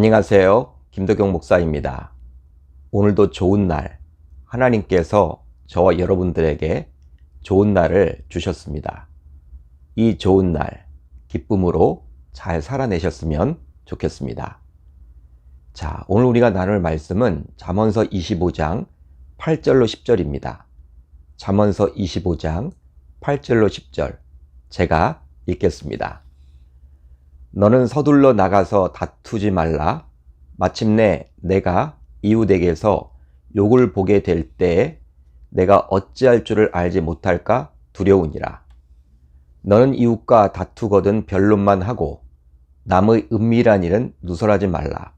안녕하세요. 김덕용 목사입니다. 오늘도 좋은 날, 하나님께서 저와 여러분들에게 좋은 날을 주셨습니다. 이 좋은 날, 기쁨으로 잘 살아내셨으면 좋겠습니다. 자, 오늘 우리가 나눌 말씀은 잠언서 25장 8절로 10절입니다. 잠언서 25장 8절로 10절, 제가 읽겠습니다. 너는 서둘러 나가서 다투지 말라. 마침내 내가 이웃에게서 욕을 보게 될 때에 내가 어찌할 줄을 알지 못할까 두려우니라. 너는 이웃과 다투거든 변론만 하고 남의 은밀한 일은 누설하지 말라.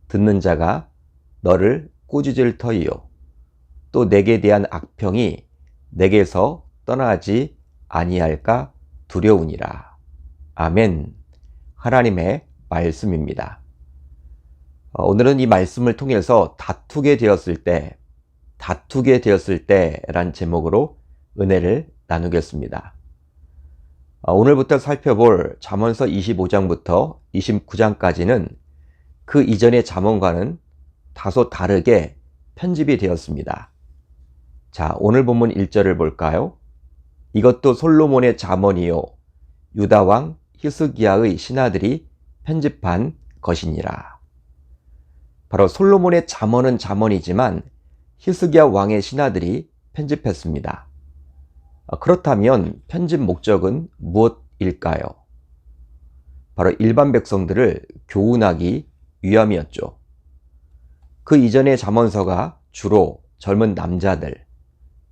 듣는 자가 너를 꾸짖을 터이요. 또 내게 대한 악평이 내게서 떠나지 아니할까 두려우니라. 아멘. 하나님의 말씀입니다. 오늘은 이 말씀을 통해서 다투게 되었을 때란 제목으로 은혜를 나누겠습니다. 오늘부터 살펴볼 잠언서 25장부터 29장까지는 그 이전의 잠언과는 다소 다르게 편집이 되었습니다. 자, 오늘 본문 1절을 볼까요? 이것도 솔로몬의 잠언이요 유다왕 히스기야의 신하들이 편집한 것이니라. 바로 솔로몬의 잠언은 잠언이지만 히스기야 왕의 신하들이 편집했습니다. 그렇다면 편집 목적은 무엇일까요? 바로 일반 백성들을 교훈하기 위함이었죠. 그 이전의 잠언서가 주로 젊은 남자들,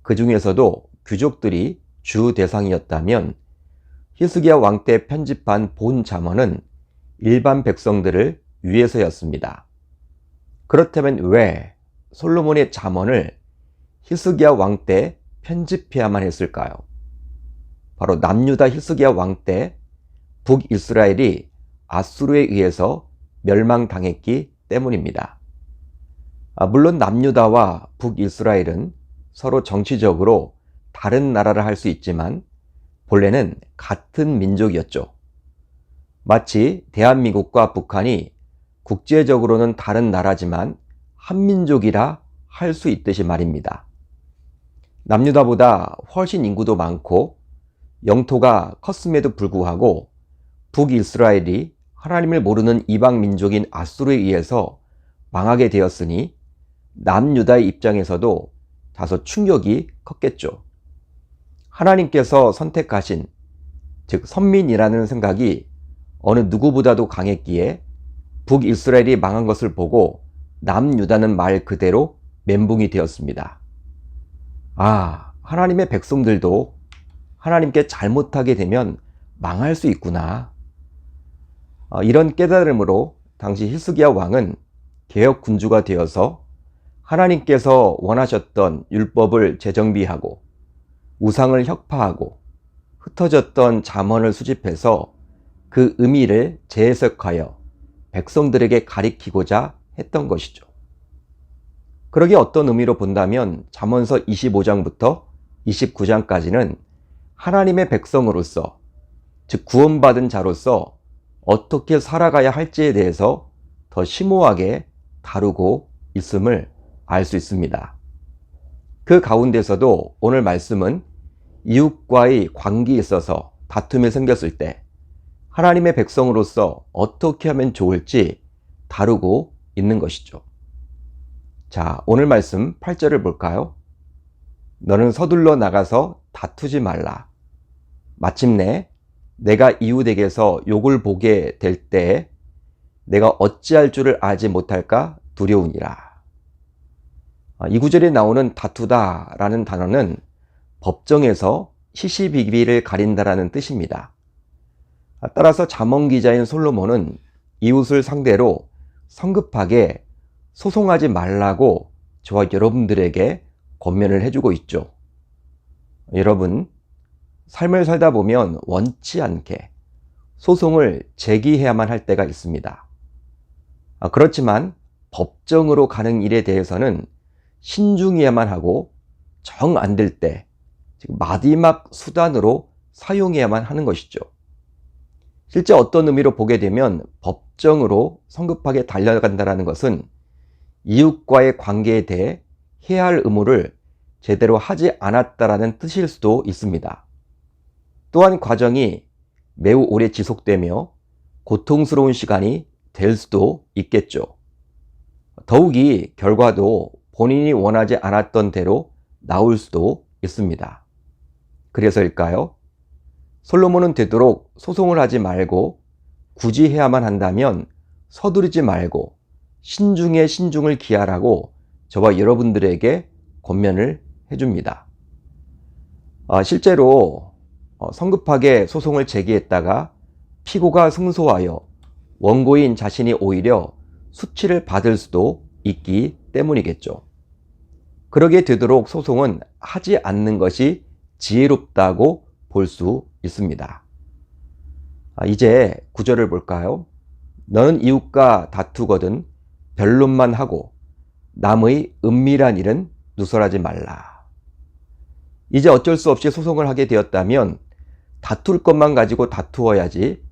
그 중에서도 귀족들이 주 대상이었다면 히스기야 왕 때 편집한 본 잠언은 일반 백성들을 위해서였습니다. 그렇다면 왜 솔로몬의 잠언을 히스기야 왕 때 편집해야만 했을까요? 바로 남유다 히스기야 왕 때 북이스라엘이 아수르에 의해서 멸망당했기 때문입니다. 물론 남유다와 북이스라엘은 서로 정치적으로 다른 나라를 할 수 있지만 본래는 같은 민족이었죠. 마치 대한민국과 북한이 국제적으로는 다른 나라지만 한민족이라 할 수 있듯이 말입니다. 남유다보다 훨씬 인구도 많고 영토가 컸음에도 불구하고 북이스라엘이 하나님을 모르는 이방 민족인 아수르에 의해서 망하게 되었으니 남유다의 입장에서도 다소 충격이 컸겠죠. 하나님께서 선택하신, 즉 선민이라는 생각이 어느 누구보다도 강했기에 북이스라엘이 망한 것을 보고 남유다는 말 그대로 멘붕이 되었습니다. 하나님의 백성들도 하나님께 잘못하게 되면 망할 수 있구나. 이런 깨달음으로 당시 히스기야 왕은 개혁 군주가 되어서 하나님께서 원하셨던 율법을 재정비하고 우상을 혁파하고 흩어졌던 잠언을 수집해서 그 의미를 재해석하여 백성들에게 가리키고자 했던 것이죠. 그러기에 어떤 의미로 본다면 잠언서 25장부터 29장까지는 하나님의 백성으로서, 즉 구원받은 자로서 어떻게 살아가야 할지에 대해서 더 심오하게 다루고 있음을 알 수 있습니다. 그 가운데서도 오늘 말씀은 이웃과의 관계에 있어서 다툼이 생겼을 때 하나님의 백성으로서 어떻게 하면 좋을지 다루고 있는 것이죠. 자, 오늘 말씀 8절을 볼까요? 너는 서둘러 나가서 다투지 말라. 마침내 내가 이웃에게서 욕을 보게 될 때에 내가 어찌할 줄을 알지 못할까 두려우니라. 이 구절에 나오는 다투다 라는 단어는 법정에서 시시비비를 가린다라는 뜻입니다. 따라서 잠언 기자인 솔로몬은 이웃을 상대로 성급하게 소송하지 말라고 저와 여러분들에게 권면을 해주고 있죠. 여러분, 삶을 살다 보면 원치 않게 소송을 제기해야만 할 때가 있습니다. 그렇지만 법정으로 가는 일에 대해서는 신중해야만 하고 정 안 될 때 마지막 수단으로 사용해야만 하는 것이죠. 실제 어떤 의미로 보게 되면 법정으로 성급하게 달려간다는 것은 이웃과의 관계에 대해 해야 할 의무를 제대로 하지 않았다라는 뜻일 수도 있습니다. 또한 과정이 매우 오래 지속되며 고통스러운 시간이 될 수도 있겠죠. 더욱이 결과도 본인이 원하지 않았던 대로 나올 수도 있습니다. 그래서일까요? 솔로몬은 되도록 소송을 하지 말고 굳이 해야만 한다면 서두르지 말고 신중에 신중을 기하라고 저와 여러분들에게 권면을 해줍니다. 실제로 성급하게 소송을 제기했다가 피고가 승소하여 원고인 자신이 오히려 수치를 받을 수도 있기 때문이겠죠. 그러게 되도록 소송은 하지 않는 것이 지혜롭다고 볼 수 있습니다. 이제 구절을 볼까요? 너는 이웃과 다투거든 변론만 하고 남의 은밀한 일은 누설하지 말라. 이제 어쩔 수 없이 소송을 하게 되었다면 다툴 것만 가지고 다투어야지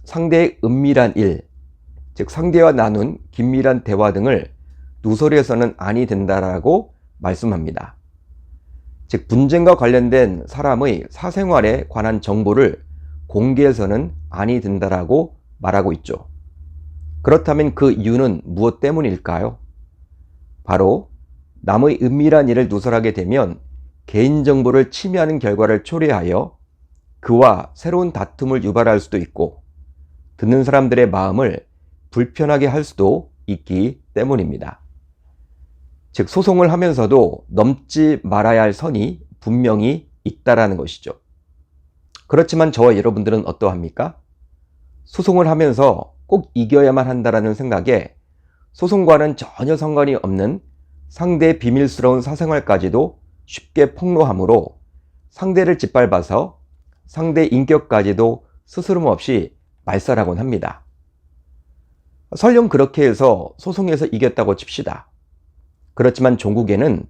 상대의 은밀한 일, 즉 상대와 나눈 긴밀한 대화 등을 누설해서는 아니 된다라고 말씀합니다. 즉 분쟁과 관련된 사람의 사생활에 관한 정보를 공개해서는 아니 된다라고 말하고 있죠. 그렇다면 그 이유는 무엇 때문일까요? 바로 남의 은밀한 일을 누설하게 되면 개인정보를 침해하는 결과를 초래하여 그와 새로운 다툼을 유발할 수도 있고 듣는 사람들의 마음을 불편하게 할 수도 있기 때문입니다. 즉 소송을 하면서도 넘지 말아야 할 선이 분명히 있다라는 것이죠. 그렇지만 저와 여러분들은 어떠합니까? 소송을 하면서 꼭 이겨야만 한다라는 생각에 소송과는 전혀 상관이 없는 상대의 비밀스러운 사생활까지도 쉽게 폭로함으로 상대를 짓밟아서 상대의 인격까지도 스스럼 없이 말살하곤 합니다. 설령 그렇게 해서 소송에서 이겼다고 칩시다. 그렇지만 종국에는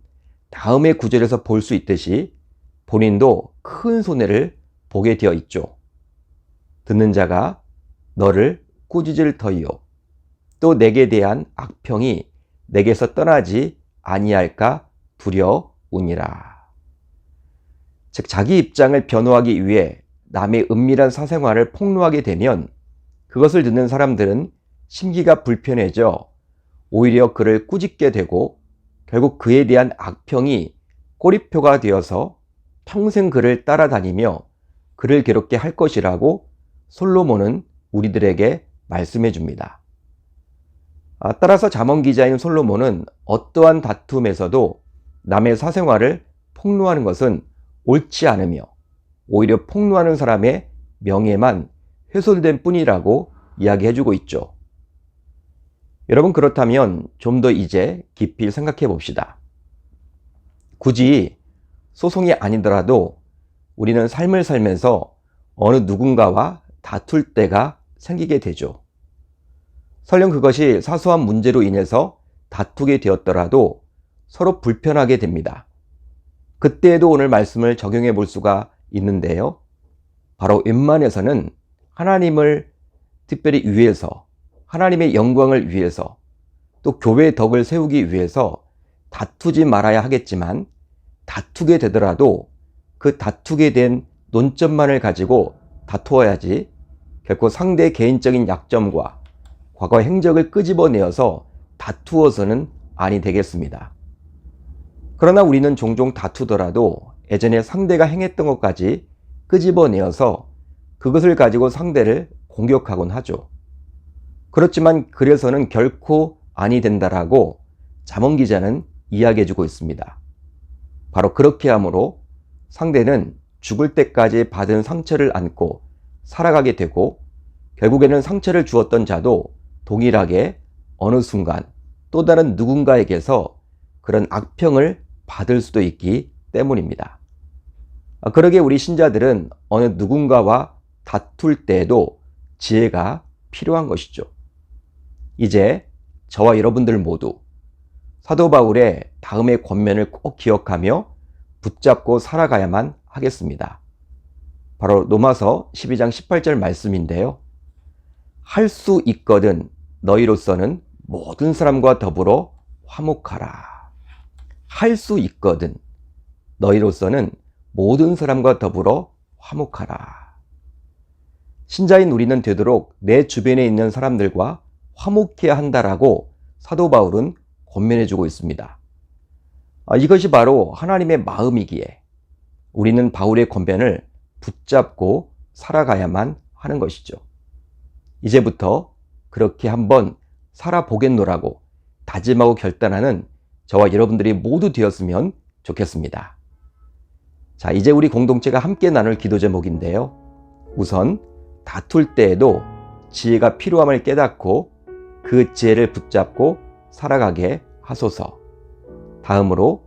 다음의 구절에서 볼 수 있듯이 본인도 큰 손해를 보게 되어 있죠. 듣는 자가 너를 꾸짖을 터이요 또 내게 대한 악평이 내게서 떠나지 아니할까 두려우니라. 즉 자기 입장을 변호하기 위해 남의 은밀한 사생활을 폭로하게 되면 그것을 듣는 사람들은 심기가 불편해져 오히려 그를 꾸짖게 되고 결국 그에 대한 악평이 꼬리표가 되어서 평생 그를 따라다니며 그를 괴롭게 할 것이라고 솔로몬은 우리들에게 말씀해 줍니다. 따라서 잠언 기자인 솔로몬은 어떠한 다툼에서도 남의 사생활을 폭로하는 것은 옳지 않으며 오히려 폭로하는 사람의 명예만 훼손된 뿐이라고 이야기해 주고 있죠. 여러분 그렇다면 좀 더 이제 깊이 생각해 봅시다. 굳이 소송이 아니더라도 우리는 삶을 살면서 어느 누군가와 다툴 때가 생기게 되죠. 설령 그것이 사소한 문제로 인해서 다투게 되었더라도 서로 불편하게 됩니다. 그때에도 오늘 말씀을 적용해 볼 수가 있는데요. 바로 웬만해서는 하나님을 특별히 위해서 하나님의 영광을 위해서 또 교회의 덕을 세우기 위해서 다투지 말아야 하겠지만 다투게 되더라도 그 다투게 된 논점만을 가지고 다투어야지 결코 상대의 개인적인 약점과 과거 행적을 끄집어내어서 다투어서는 아니 되겠습니다. 그러나 우리는 종종 다투더라도 예전에 상대가 행했던 것까지 끄집어내어서 그것을 가지고 상대를 공격하곤 하죠. 그렇지만 그래서는 결코 아니 된다라고 잠언 기자는 이야기해주고 있습니다. 바로 그렇게 함으로 상대는 죽을 때까지 받은 상처를 안고 살아가게 되고 결국에는 상처를 주었던 자도 동일하게 어느 순간 또 다른 누군가에게서 그런 악평을 받을 수도 있기 때문입니다. 그러기에 우리 신자들은 어느 누군가와 다툴 때에도 지혜가 필요한 것이죠. 이제 저와 여러분들 모두 사도 바울의 다음의 권면을 꼭 기억하며 붙잡고 살아가야만 하겠습니다. 바로 로마서 12장 18절 말씀인데요. 할 수 있거든 너희로서는 모든 사람과 더불어 화목하라. 할 수 있거든. 너희로서는 모든 사람과 더불어 화목하라. 신자인 우리는 되도록 내 주변에 있는 사람들과 화목해야 한다라고 사도 바울은 권면해주고 있습니다. 이것이 바로 하나님의 마음이기에 우리는 바울의 권면을 붙잡고 살아가야만 하는 것이죠. 이제부터 그렇게 한번 살아보겠노라고 다짐하고 결단하는 저와 여러분들이 모두 되었으면 좋겠습니다. 자, 이제 우리 공동체가 함께 나눌 기도 제목인데요. 우선 다툴 때에도 지혜가 필요함을 깨닫고 그 지혜를 붙잡고 살아가게 하소서. 다음으로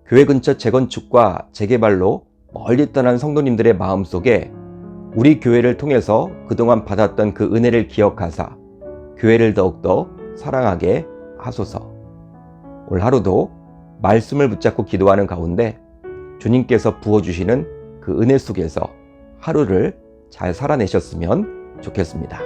교회 근처 재건축과 재개발로 멀리 떠난 성도님들의 마음속에 우리 교회를 통해서 그동안 받았던 그 은혜를 기억하사 교회를 더욱더 사랑하게 하소서. 오늘 하루도 말씀을 붙잡고 기도하는 가운데 주님께서 부어주시는 그 은혜 속에서 하루를 잘 살아내셨으면 좋겠습니다.